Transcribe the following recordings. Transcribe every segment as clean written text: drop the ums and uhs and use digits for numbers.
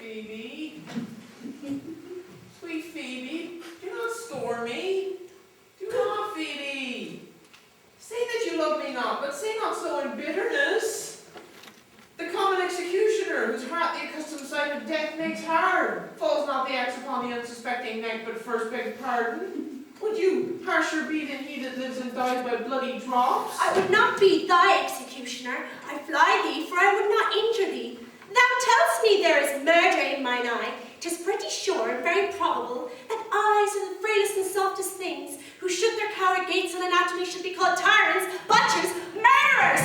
Phoebe. Sweet Phoebe, do not scorn me. Do not, Phoebe. Say that you love me not, but say not so in bitterness. The common executioner, whose heart the accustomed sight of death makes hard, falls not the axe upon the unsuspecting neck, but first begs pardon. Would you harsher be than he that lives and dies by bloody drops? I would not be thy executioner. I fly thee, for I would not injure thee. Thou tell'st me there is murder in mine eye. 'Tis pretty sure and very probable that eyes are the frailest and softest things, who should their coward gates and anatomy should be called tyrants, butchers, murderers.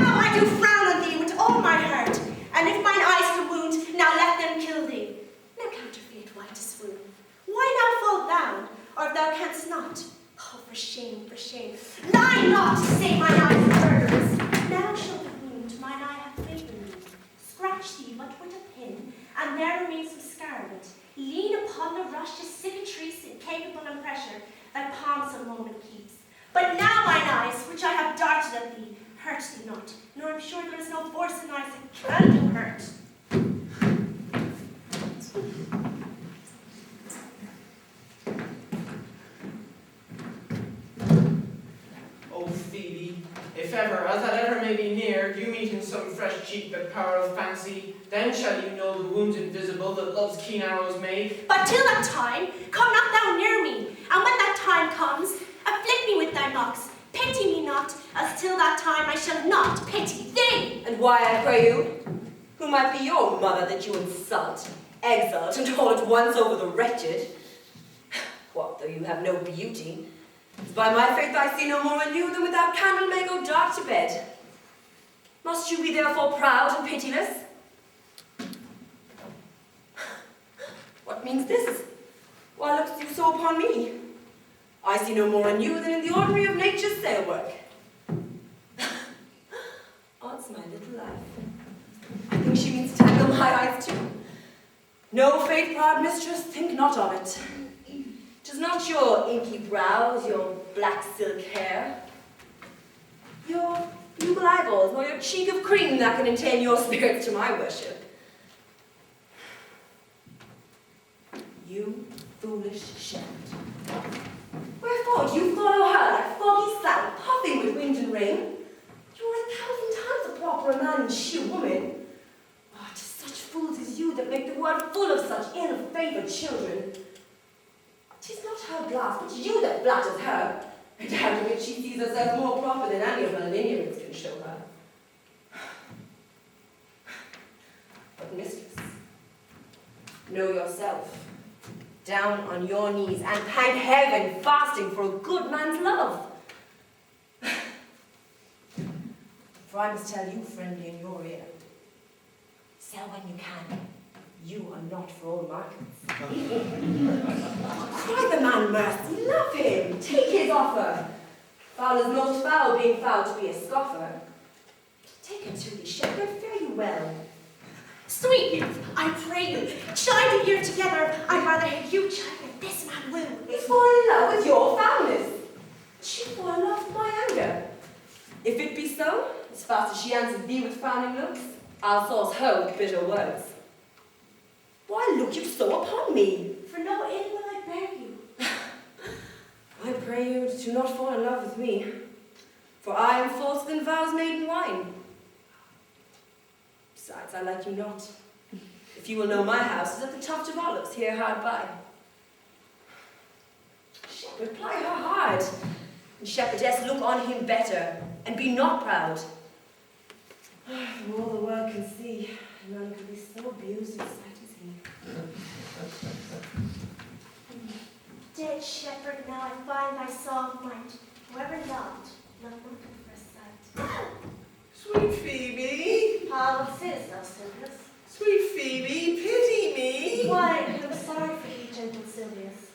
Now I do frown on thee with all my heart, and if mine eyes can wound, now let them kill thee. Now counterfeit white to swoon. Why now fall down, or if thou canst not? Oh, for shame, for shame. Lie not to say mine eyes are murderers. Now shall the wound mine eye have favoured me. Scratch thee but with a pin, and there remains some scar of it. Lean upon the rushes, cicatrice, incapable of pressure, thy palms a moment keeps. But now mine eyes, which I have darted at thee, hurt thee not, nor I'm sure there is no force in eyes that can do hurt. Oh, Phoebe, if ever, as that ever may be near, you meet in some fresh cheek the power of fancy, then shall you know the wounds invisible that love's keen arrows make. But till that time, come not thou near me, and when that time comes, afflict me with thy mocks. Pity me not, as till that time I shall not pity thee. And why, I pray you? Who might be your mother that you insult, exalt, and all at once over the wretched? What, though you have no beauty? By my faith I see no more in you than without candle may go dark to bed. Must you be therefore proud and pitiless? What means this? Why look'st you so upon me? I see no more in you than in the ordinary of nature's sail work. Odds my little life. I think she means to tangle my eyes too. No, faith-proud mistress, think not of it. 'Tis not your inky brows, your black silk hair, your bugle eyeballs, nor your cheek of cream that can attain your spirits to my worship. You foolish shepherd. Wherefore you follow her like foggy sound, puffing with wind and rain? You are 1,000 times a proper man and she a woman. Oh, 'tis such fools as you that make the world full of such ill-favoured children. 'Tis not her glass, but you that flatters her, and out of it she sees herself more proper than any of her lineaments can show her. But mistress, know yourself. Down on your knees and thank heaven, fasting for a good man's love. For I must tell you, friendly in your ear, sell when you can. You are not for all markets. Cry the man mercy, love him, take his offer. Foul is most foul, being foul to be a scoffer. Take him to thee, shepherd, fare you well. Sweet youth, I pray you, chide a year together. I'd rather have you chide than this man will. He's fallen in love with your foulness. She fall in love with my anger. If it be so, as fast as she answers thee with frowning looks, I'll sauce her with bitter words. Why look you so upon me? For no ill will I bear you. I pray you do not fall in love with me, for I am falser than vows made in wine. Besides, I like you not. If you will know, my house is at the tuft of olives here hard by. Shepherd, ply her hard, and shepherdess, look on him better, and be not proud. From all the world can see, none could be so abused in sight as he. Dead shepherd, now I find thy soft mind. Whoever loved, loved not at first sight. Sweet Phoebe. Ah, what sayest thou, Silvius? Sweet Phoebe, pity me. Why, I am sorry for thee, gentle Silvius.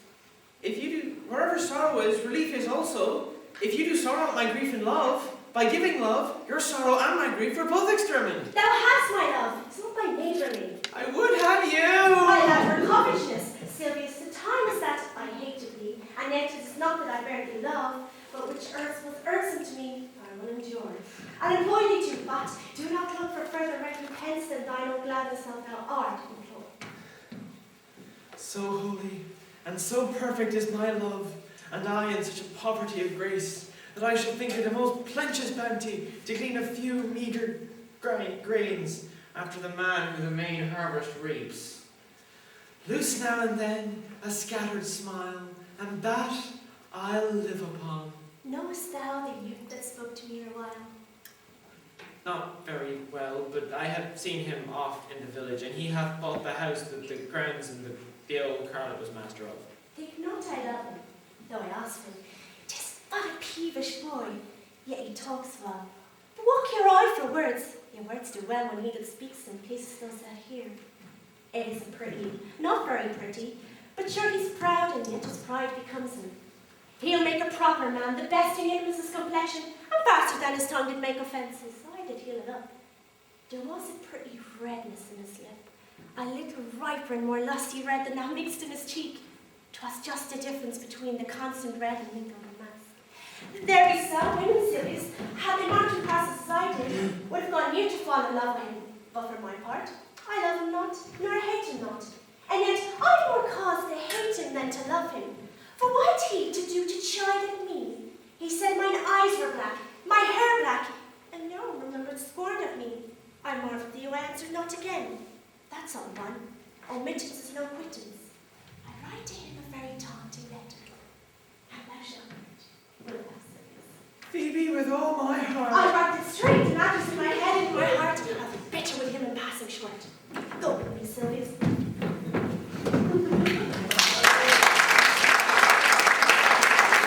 If you do, wherever sorrow is, relief is also. If you do sorrow at my grief and love, by giving love, your sorrow and my grief are both exterminate. Thou hast my love, it's not thy neighbourly. I would have you. I have her covetousness, Silvius. The time is that I hated thee, and yet it is not that I bear thee love, but which was irksome to me, I will endure. I'll employ thee too, but do not look for further recompense than thine own gladness of thou art employed. So holy and so perfect is my love, and I in such a poverty of grace, that I should think it a most plenteous bounty to glean a few meagre grains after the man who the main harvest reaps. Loose now and then a scattered smile, and that I'll live upon. Knowest thou the youth that spoke to me a while? Not very well, but I have seen him oft in the village, and he hath bought the house that the grounds and the old Carlet was master of. Think not I love him, though I ask him. 'Tis but a peevish boy, yet he talks well. But walk your eye for words. Your words do well when he that speaks in places those that hear. It isn't pretty, not very pretty, but sure he's proud, and yet his pride becomes him. He'll make a proper man, the best in him is his complexion, and faster than his tongue did make offences. I did heal it up. There was a pretty redness in his lip, a little riper and more lusty red than thou mixed in his cheek. 'Twas just a difference between the constant red and mingled mask. There be some women, Silvius, had they marked him past as I did, would have gone near to fall in love with him. But for my part, I love him not, nor hate him not. And yet I've more cause to hate him than to love him. For what had he to do to chide at me? He said mine eyes were black, my hair black, and no one remembered scorn of me. I marvelled thee, I answered not again. That's all one. Omittance is no quittance. I write to him a very taunting letter. And thou shalt read. Will thou, Silvius? Phoebe, with all my heart. I write it straight, and matters in my head and my heart. I'll be bitter with him and pass him short. Go with me, Silvius.